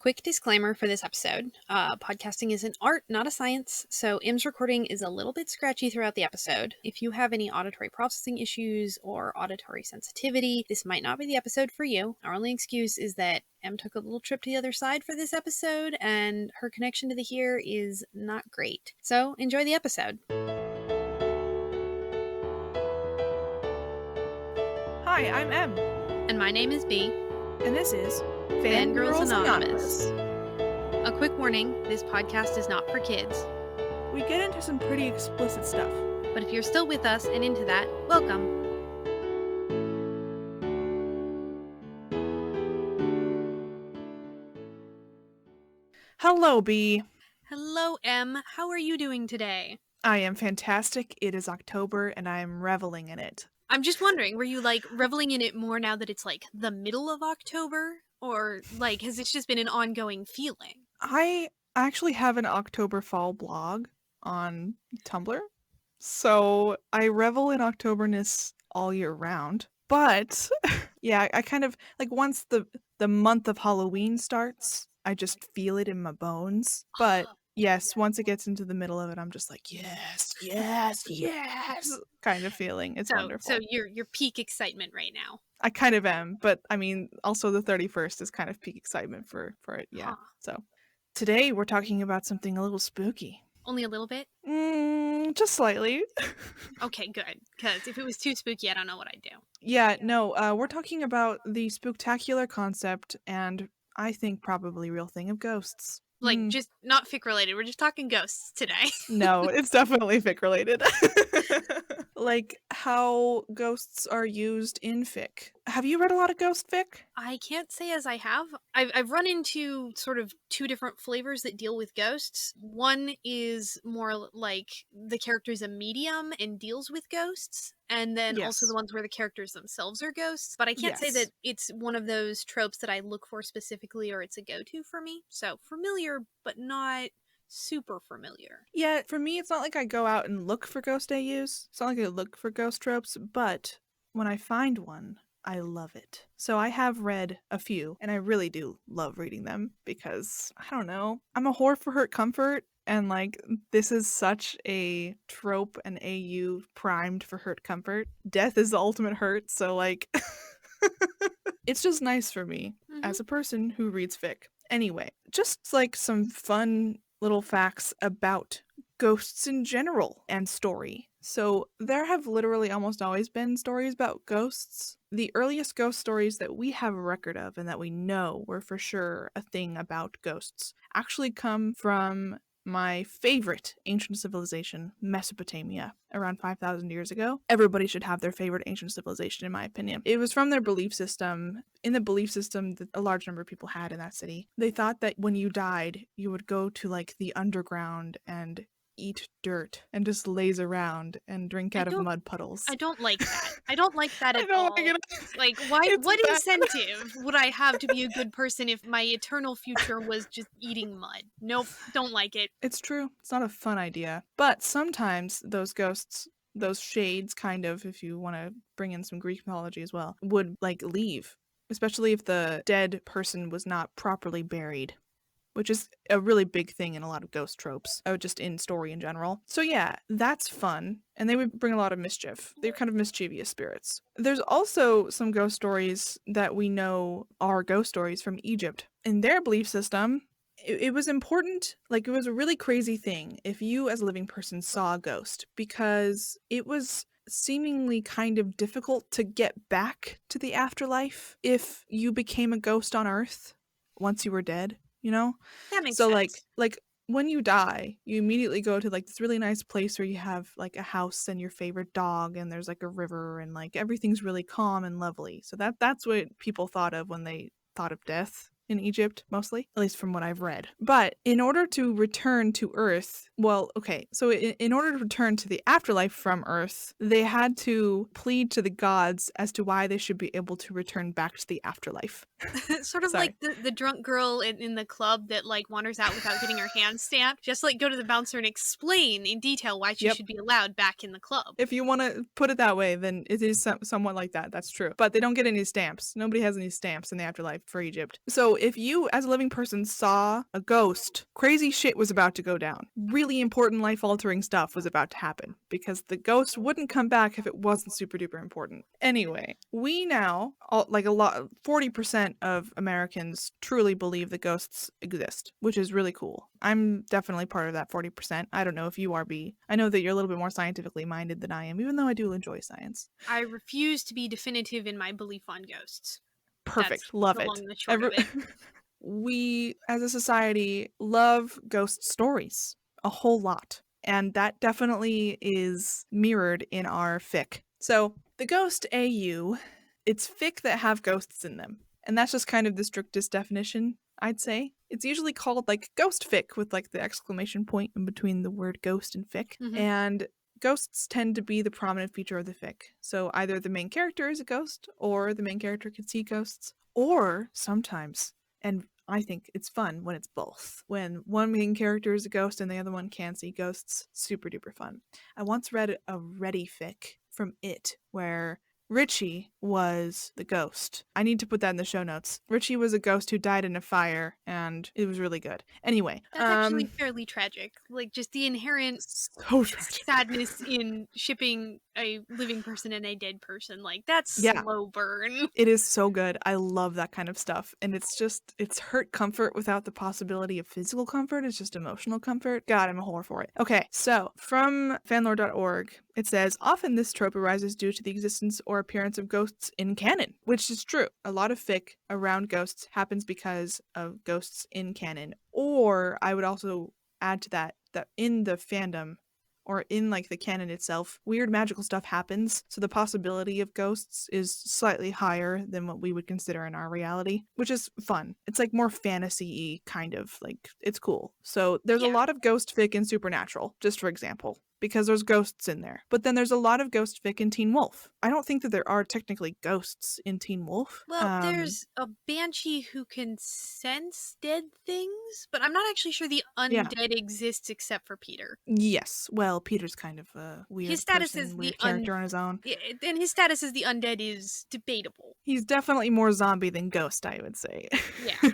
Quick disclaimer for this episode. Podcasting is an art, not a science, so M's recording is a little bit scratchy throughout the episode. If you have any auditory processing issues or auditory sensitivity, this might not be the episode for you. Our only excuse is that M took a little trip to the other side for this episode, and her connection to the here is not great. So enjoy the episode. Hi, I'm M. And my name is Bea. And this is Fangirls Anonymous. A quick warning, this podcast is not for kids. We get into some pretty explicit stuff. But if you're still with us and into that, welcome. Hello, Bea. Hello, M. How are you doing today? I am fantastic. It is October and I am reveling in it. I'm just wondering, were you reveling in it more now that it's the middle of October? Or has it just been an ongoing feeling? I actually have an October fall blog on Tumblr. So I revel in Octoberness all year round. But yeah, I kind of once the month of Halloween starts, I just feel it in my bones. But yes, once it gets into the middle of it, I'm just yes, kind of feeling. It's wonderful. So you're peak excitement right now. I kind of am, but I mean, also the 31st is kind of peak excitement for it, yeah. Huh. So today we're talking about something a little spooky. Only a little bit? Just slightly. Okay, good. Because if it was too spooky, I don't know what I'd do. Yeah, no, we're talking about the spooktacular concept and I think probably real thing of ghosts. Just not fic related. We're just talking ghosts today. No, it's definitely fic related. How ghosts are used in fic. Have you read a lot of ghost fic? I can't say as I have. I've run into sort of two different flavors that deal with ghosts. One is more like the character's a medium and deals with ghosts. And then also the ones where the characters themselves are ghosts. But I can't say that it's one of those tropes that I look for specifically or it's a go-to for me. So familiar, but not super familiar. Yeah, for me, it's not like I go out and look for ghost AUs. It's not like I look for ghost tropes, but when I find one, I love it. So I have read a few, and I really do love reading them because, I don't know, I'm a whore for hurt comfort, and this is such a trope and AU primed for hurt comfort. Death is the ultimate hurt, so it's just nice for me as a person who reads fic. Anyway, just some fun little facts about ghosts in general and story. So there have literally almost always been stories about ghosts. The earliest ghost stories that we have a record of and that we know were for sure a thing about ghosts actually come from my favorite ancient civilization, Mesopotamia, around 5,000 years ago. Everybody should have their favorite ancient civilization, in my opinion. It was from their belief system. In the belief system that a large number of people had in that city, they thought that when you died, you would go to the underground and eat dirt and just laze around and drink out of mud puddles. I don't like that. I don't like that at all. Why? What incentive would I have to be a good person if my eternal future was just eating mud? Nope, don't like it. It's true. It's not a fun idea. But sometimes those ghosts, those shades kind of, if you want to bring in some Greek mythology as well, would leave. Especially if the dead person was not properly buried, which is a really big thing in a lot of ghost tropes, just in story in general. So yeah, that's fun, and they would bring a lot of mischief. They're kind of mischievous spirits. There's also some ghost stories that we know are ghost stories from Egypt. In their belief system, it was important, it was a really crazy thing if you as a living person saw a ghost, because it was seemingly kind of difficult to get back to the afterlife if you became a ghost on Earth once you were dead, you know? That makes sense. When you die, you immediately go to this really nice place where you have a house and your favorite dog and there's a river and everything's really calm and lovely. So that's what people thought of when they thought of death in Egypt, mostly, at least from what I've read. But in order to return to Earth, so in order to return to the afterlife from Earth, they had to plead to the gods as to why they should be able to return back to the afterlife. Sort of like the drunk girl in the club that wanders out without getting her hand stamped. Just go to the bouncer and explain in detail why she should be allowed back in the club. If you want to put it that way, then it is somewhat like that. That's true. But they don't get any stamps. Nobody has any stamps in the afterlife for Egypt. So So if you, as a living person, saw a ghost, crazy shit was about to go down. Really important life-altering stuff was about to happen because the ghost wouldn't come back if it wasn't super duper important. Anyway, we now, like a lot, 40% of Americans truly believe that ghosts exist, which is really cool. I'm definitely part of that 40%. I don't know if you are, B. I know that you're a little bit more scientifically minded than I am, even though I do enjoy science. I refuse to be definitive in my belief on ghosts. That's Perfect. Love the long it. and the short of it. We, as a society, love ghost stories a whole lot. And that definitely is mirrored in our fic. So, the Ghost AU, it's fic that have ghosts in them. And that's just kind of the strictest definition, I'd say. It's usually called like ghost fic with like the exclamation point in between the word ghost and fic. Mhm. And ghosts tend to be the prominent feature of the fic. So either the main character is a ghost, or the main character can see ghosts, or sometimes, and I think it's fun when it's both. When one main character is a ghost and the other one can see ghosts, super duper fun. I once read a Ready fic from It where Richie was the ghost. I need to put that in the show notes. Richie was a ghost who died in a fire, and it was really good. Anyway, That's actually fairly tragic. Like, just the inherent so tragic. sadness in shipping a living person and a dead person. Like, that's Yeah. slow burn. It is so good. I love that kind of stuff. And it's just, it's hurt comfort without the possibility of physical comfort. It's just emotional comfort. God, I'm a whore for it. Okay, so from fanlore.org, it says, often this trope arises due to the existence or appearance of ghosts in canon, which is true. A lot of fic around ghosts happens because of ghosts in canon. Or I would also add to that in the fandom, or in like the canon itself, weird magical stuff happens, so the possibility of ghosts is slightly higher than what we would consider in our reality, which is fun. It's like more fantasy-y kind of, like, it's cool. So there's a lot of ghost fic in Supernatural, just for example, because there's ghosts in there. But then there's a lot of ghost fic in Teen Wolf. I don't think that there are technically ghosts in Teen Wolf. Well, there's a banshee who can sense dead things, but I'm not actually sure the undead exists except for Peter. Yes. Well, Peter's kind of a weird weird character on his own. And his status as the undead is debatable. He's definitely more zombie than ghost, I would say. Yeah.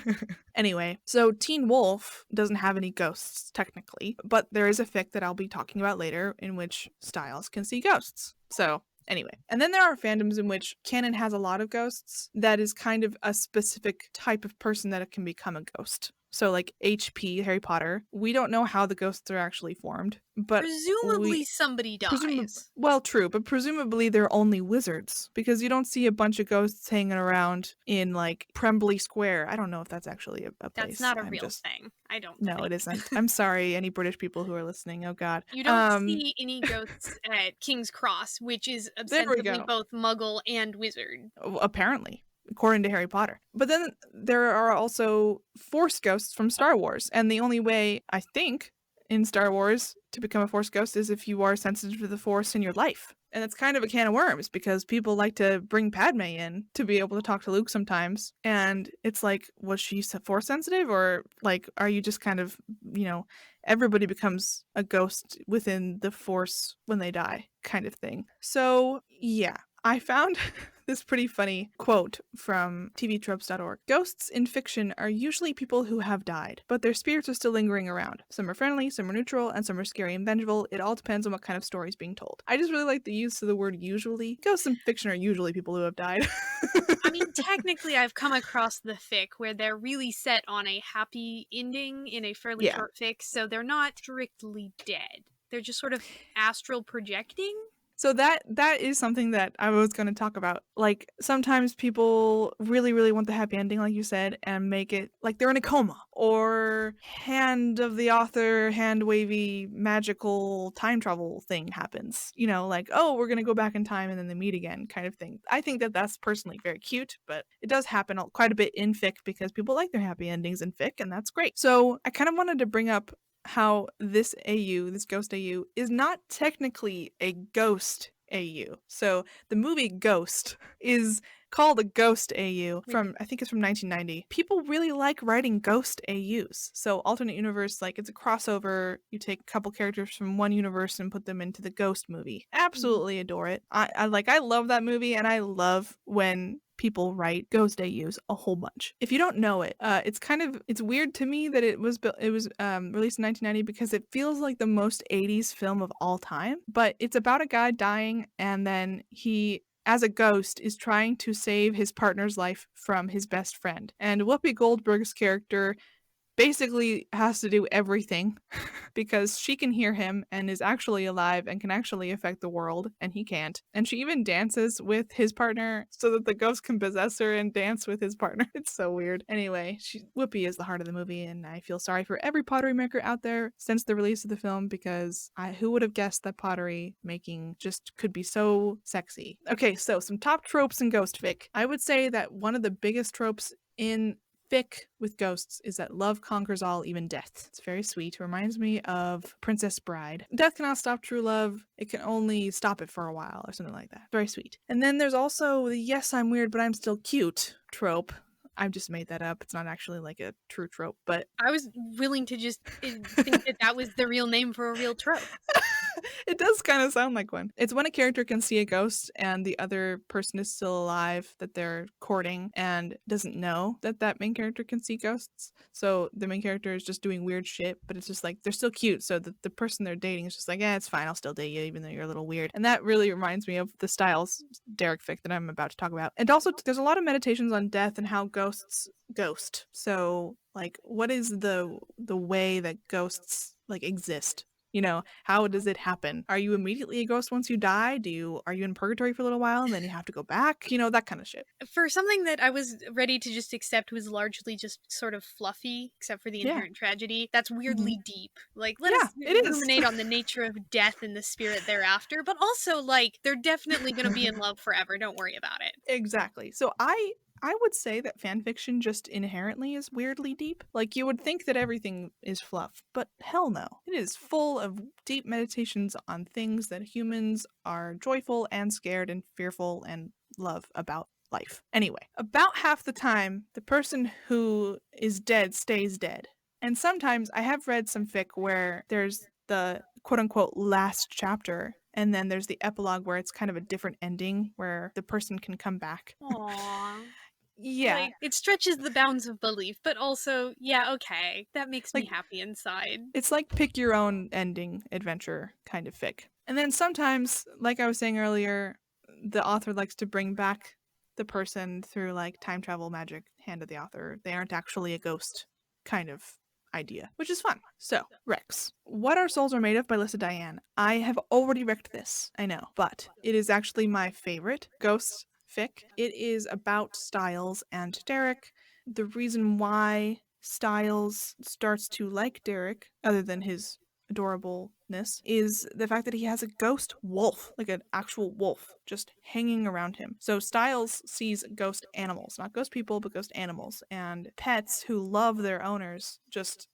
Anyway, so Teen Wolf doesn't have any ghosts, technically, but there is a fic that I'll be talking about later in which Styles can see ghosts. So, anyway. And then there are fandoms in which canon has a lot of ghosts that is kind of a specific type of person that can become a ghost. So like HP, Harry Potter, we don't know how the ghosts are actually formed, but presumably somebody dies. Well, true, but presumably they're only wizards, because you don't see a bunch of ghosts hanging around in like Prembley Square. I don't know if that's actually a place. That's not a real thing. I don't No, think. it isn't. I'm sorry, any British people who are listening. Oh God. You don't see any ghosts at King's Cross, which is ostensibly both Muggle and wizard. Apparently, according to Harry Potter. But then there are also Force ghosts from Star Wars, and the only way, I think, in Star Wars to become a Force ghost is if you are sensitive to the Force in your life. And it's kind of a can of worms, because people like to bring Padme in to be able to talk to Luke sometimes. And it's like, was she Force sensitive? Or like, are you just kind of, everybody becomes a ghost within the Force when they die kind of thing. So yeah, I found this pretty funny quote from tvtropes.org. Ghosts in fiction are usually people who have died, but their spirits are still lingering around. Some are friendly, some are neutral, and some are scary and vengeful. It all depends on what kind of story is being told. I just really like the use of the word usually. Ghosts in fiction are usually people who have died. I mean, technically, I've come across the fic where they're really set on a happy ending in a fairly short fic, so they're not strictly dead. They're just sort of astral projecting. So that is something that I was going to talk about. Like, sometimes people really, really want the happy ending, like you said, and make it like they're in a coma, or hand of the author, hand wavy, magical time travel thing happens. Like, oh, we're going to go back in time and then they meet again kind of thing. I think that that's personally very cute, but it does happen quite a bit in fic because people like their happy endings in fic, and that's great. So I kind of wanted to bring up how this Ghost AU, is not technically a Ghost AU. So the movie Ghost is called a Ghost AU I think it's from 1990. People really like writing Ghost AUs. So alternate universe, like, it's a crossover. You take a couple characters from one universe and put them into the Ghost movie. Absolutely adore it. I love that movie, and I love when people write Ghost AUs a whole bunch. If you don't know it, it's weird to me that it was released in 1990 because it feels like the most 80s film of all time. But it's about a guy dying, and then he, as a ghost, is trying to save his partner's life from his best friend. And Whoopi Goldberg's character basically has to do everything because she can hear him and is actually alive and can actually affect the world, and he can't. And she even dances with his partner so that the ghost can possess her and dance with his partner. It's so weird. Anyway, Whoopi is the heart of the movie, and I feel sorry for every pottery maker out there since the release of the film, because who would have guessed that pottery making just could be so sexy. Okay, so some top tropes in ghost fic. I would say that one of the biggest tropes in fic with ghosts is that love conquers all, even death. It's very sweet. It reminds me of Princess Bride. Death cannot stop true love. It can only stop it for a while, or something like that. Very sweet. And then there's also the yes, I'm weird, but I'm still cute trope. I've just made that up. It's not actually like a true trope, but I was willing to just think that was the real name for a real trope. it does kind of sound like one. It's when a character can see a ghost and the other person is still alive that they're courting and doesn't know that that main character can see ghosts. So the main character is just doing weird shit, but it's just like they're still cute. So the person they're dating is just like, yeah, it's fine. I'll still date you even though you're a little weird. And that really reminds me of the Styles Derek fic that I'm about to talk about. And also there's a lot of meditations on death and how ghosts ghost. So like what is the way that ghosts like exist? You know, how does it happen? Are you immediately a ghost once you die? Are you in purgatory for a little while and then you have to go back? You know, that kind of shit. For something that I was ready to just accept was largely just sort of fluffy, except for the inherent tragedy, that's weirdly deep. Like, let us ruminate on the nature of death and the spirit thereafter, but also, like, they're definitely going to be in love forever. Don't worry about it. Exactly. So I would say that fanfiction just inherently is weirdly deep. Like, you would think that everything is fluff, but hell no. It is full of deep meditations on things that humans are joyful and scared and fearful and love about life. Anyway, about half the time, the person who is dead stays dead. And sometimes I have read some fic where there's the quote-unquote last chapter, and then there's the epilogue where it's kind of a different ending where the person can come back. Aww. Yeah. Like, it stretches the bounds of belief, but also, yeah, okay, that makes me happy inside. It's like pick your own ending adventure kind of fic. And then sometimes, like I was saying earlier, the author likes to bring back the person through like time travel magic, hand of the author. They aren't actually a ghost kind of idea, which is fun. So, Rex. What Our Souls Are Made Of by Lissadiane. I have already wrecked this, I know, but it is actually my favorite ghost fic. It is about Styles and Derek. The reason why Styles starts to like Derek, other than his adorableness, is the fact that he has a ghost wolf, like an actual wolf, just hanging around him. So Styles sees ghost animals, not ghost people, but ghost animals, and pets who love their owners just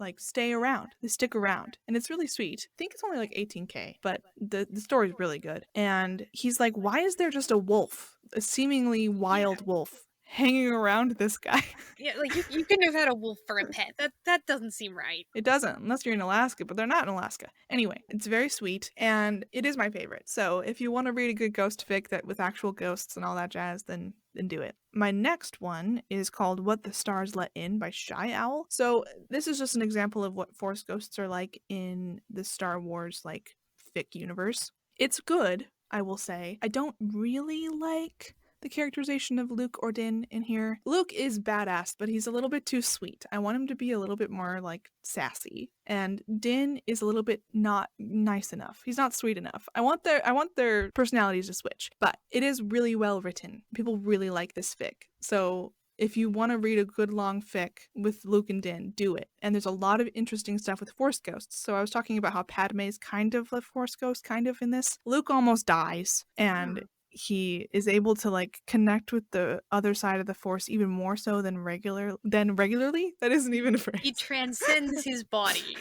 like stay around. They stick around. And it's really sweet. I think it's only like 18K, but the story's really good. And he's like, why is there just a wolf, a seemingly wild wolf, hanging around this guy? Yeah, like you couldn't have had a wolf for a pet. That doesn't seem right. It doesn't, unless you're in Alaska, but they're not in Alaska. Anyway, it's very sweet, and it is my favorite. So if you want to read a good ghost fic that with actual ghosts and all that jazz, then do it. My next one is called What the Stars Let In by Shyowl. So this is just an example of what force ghosts are like in the Star Wars like fic universe. It's good, I will say. I don't really like the characterization of Luke or Din in here. Luke is badass, but he's a little bit too sweet. I want him to be a little bit more like sassy. And Din is a little bit not nice enough. He's not sweet enough. I want their personalities to switch, but it is really well written. People really like this fic. So if you want to read a good long fic with Luke and Din, do it. And there's a lot of interesting stuff with Force Ghosts. So I was talking about how Padme is kind of a Force Ghost, kind of in this. Luke almost dies, and he is able to like connect with the other side of the Force even more so than regularly. That isn't even a phrase. He transcends his body.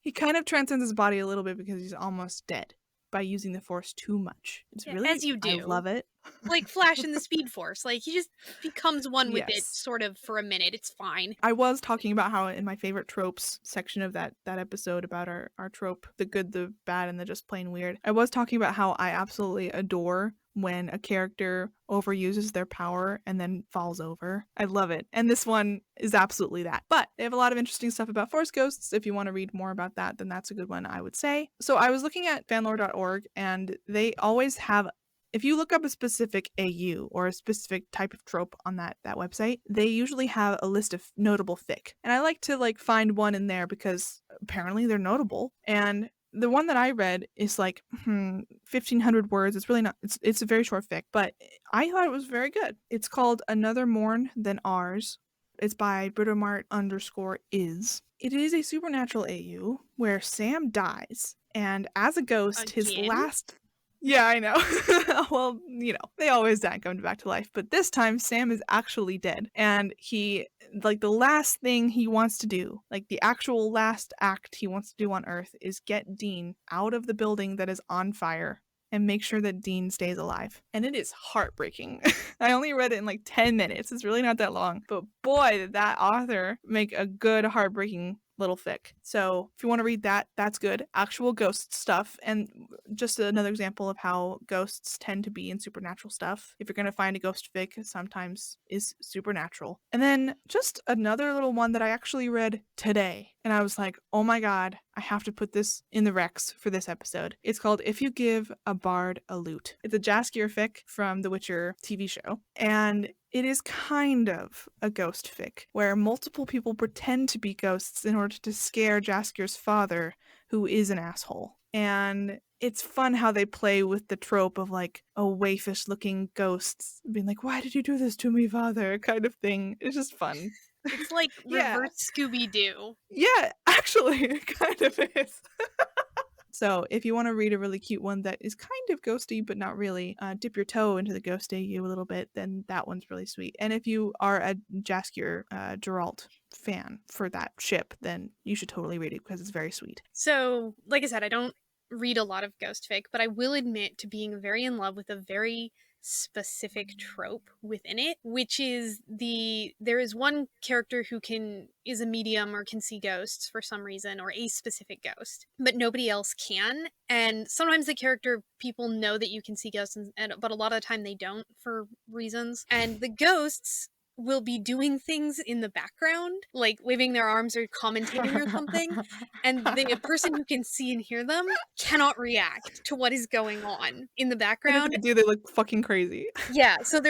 He kind of transcends his body a little bit because he's almost dead by using the Force too much. It's really, as you do. I love it. Like Flash in the Speed Force. Like, he just becomes one with it sort of for a minute. It's fine. I was talking about how in my favorite tropes section of that episode about our trope, the good, the bad, and the just plain weird, I was talking about how I absolutely adore when a character overuses their power and then falls over. I love it. And this one is absolutely that. But they have a lot of interesting stuff about force ghosts. If you want to read more about that, then that's a good one, I would say. So I was looking at fanlore.org, and they always have, if you look up a specific AU or a specific type of trope on that website, they usually have a list of notable fic. And I like to find one in there because apparently they're notable. And the one that I read is 1,500 words. It's really not, it's a very short fic, but I thought it was very good. It's called Another Morn Than Ours. It's by Britomart_is. It is a supernatural AU where Sam dies, and as a ghost, his Again? last... Yeah, I know. Well, they always die and come back to life, but this time Sam is actually dead, and he, the last thing he wants to do, the actual last act he wants to do on Earth, is get Dean out of the building that is on fire and make sure that Dean stays alive. And it is heartbreaking. I only read it in 10 minutes. It's really not that long, but boy, did that author make a good heartbreaking little fic. So if you want to read that, that's good. Actual ghost stuff, and just another example of how ghosts tend to be in supernatural stuff. If you're going to find a ghost fic, sometimes is supernatural. And then just another little one that I actually read today, and I was like, oh my god, I have to put this in the Rex for this episode. It's called If You Give a Bard a Lute. It's a Jaskier fic from the Witcher TV show, and it is kind of a ghost fic where multiple people pretend to be ghosts in order to scare Jaskier's father, who is an asshole. And it's fun how they play with the trope of a waifish looking ghosts being like, why did you do this to me, father? Kind of thing. It's just fun. It's like reverse Scooby-Doo. Yeah, actually, it kind of is. So if you want to read a really cute one that is kind of ghosty but not really, dip your toe into the ghost AU a little bit, then that one's really sweet. And if you are a Jaskier Geralt fan for that ship, then you should totally read it because it's very sweet. So, like I said, I don't read a lot of ghost fic, but I will admit to being very in love with a very specific trope within it, which is there is one character who is a medium or can see ghosts for some reason, or a specific ghost, but nobody else can. And sometimes the character, people know that you can see ghosts, but a lot of the time they don't for reasons. And the ghosts will be doing things in the background, like waving their arms or commentating or something, and the person who can see and hear them cannot react to what is going on in the background. And if they do, they look fucking crazy. Yeah, so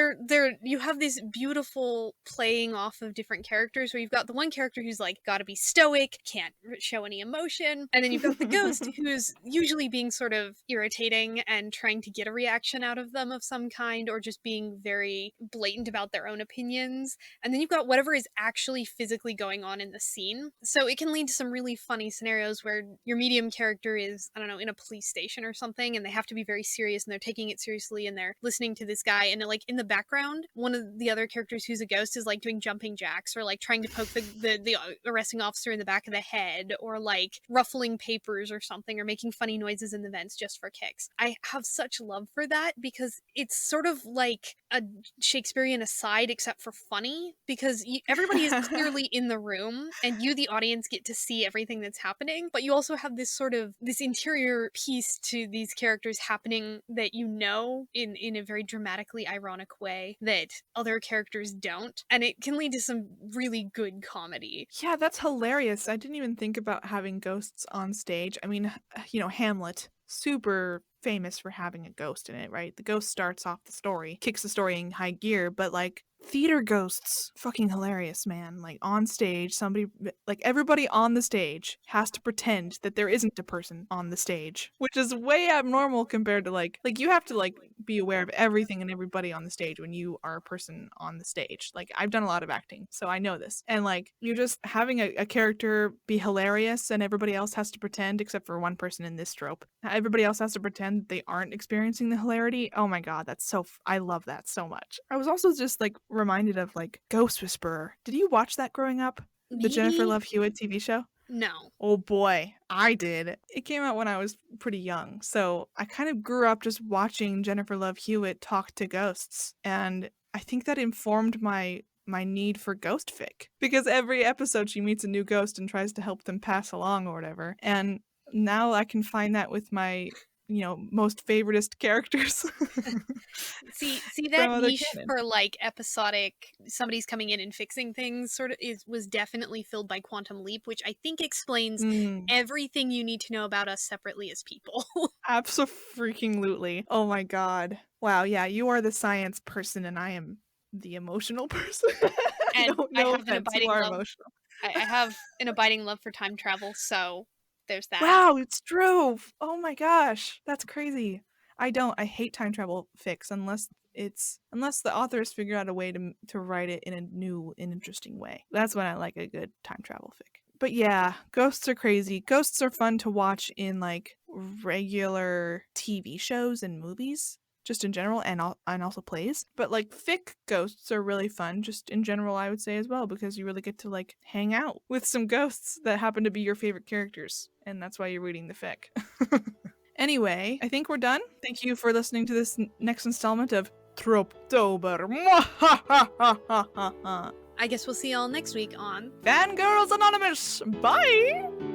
you have this beautiful playing off of different characters where you've got the one character who's gotta be stoic, can't show any emotion, and then you've got the ghost who's usually being sort of irritating and trying to get a reaction out of them of some kind, or just being very blatant about their own opinions. And then you've got whatever is actually physically going on in the scene. So it can lead to some really funny scenarios where your medium character is, I don't know, in a police station or something, and they have to be very serious, and they're taking it seriously, and they're listening to this guy, and in the background, one of the other characters who's a ghost is doing jumping jacks, or trying to poke the arresting officer in the back of the head, or ruffling papers or something, or making funny noises in the vents just for kicks. I have such love for that because it's sort of like a Shakespearean aside, except for funny, because everybody is clearly in the room, and you, the audience, get to see everything that's happening, but you also have this interior piece to these characters happening that in a very dramatically ironic way that other characters don't, and it can lead to some really good comedy. Yeah, that's hilarious. I didn't even think about having ghosts on stage. I mean, Hamlet, super famous for having a ghost in it, right? The ghost starts off the story, kicks the story in high gear, but theater ghosts, fucking hilarious, man. On stage, somebody, everybody on the stage has to pretend that there isn't a person on the stage, which is way abnormal compared to you have to be aware of everything and everybody on the stage when you are a person on the stage. I've done a lot of acting, so I know this. And you're just having a character be hilarious, and everybody else has to pretend, except for one person in this trope. Everybody else has to pretend that they aren't experiencing the hilarity. Oh my god, that's I love that so much. I was also just reminded of Ghost Whisperer. Did you watch that growing up? The Jennifer Love Hewitt TV show? No. Oh boy, I did. It came out when I was pretty young, so I kind of grew up just watching Jennifer Love Hewitt talk to ghosts, and I think that informed my need for ghost fic, because every episode she meets a new ghost and tries to help them pass along or whatever, and now I can find that with my most favoritist characters See from that other niche canon. for like episodic somebody's coming in and fixing things sort of was definitely filled by Quantum Leap, which I think explains Mm, everything you need to know about us separately as people. abso-freaking-lutely. Oh my god. Wow, yeah, you are the science person and I am the emotional person. And No, I no have an offense, you abiding are love. emotional. I have an abiding love for time travel, so there's that. Wow, it's true. Oh my gosh, that's crazy. I hate time travel fics unless the authors figure out a way to write it in a new and interesting way. That's when I like a good time travel fic. But yeah, ghosts are crazy. Ghosts are fun to watch in like regular TV shows and movies, just in general, and also plays. But like fic ghosts are really fun, just in general, I would say as well, because you really get to like hang out with some ghosts that happen to be your favorite characters, and that's why you're reading the fic. Anyway, I think we're done. Thank you for listening to this next installment of Tropetober. I guess we'll see y'all next week on Fangirls Anonymous. Bye.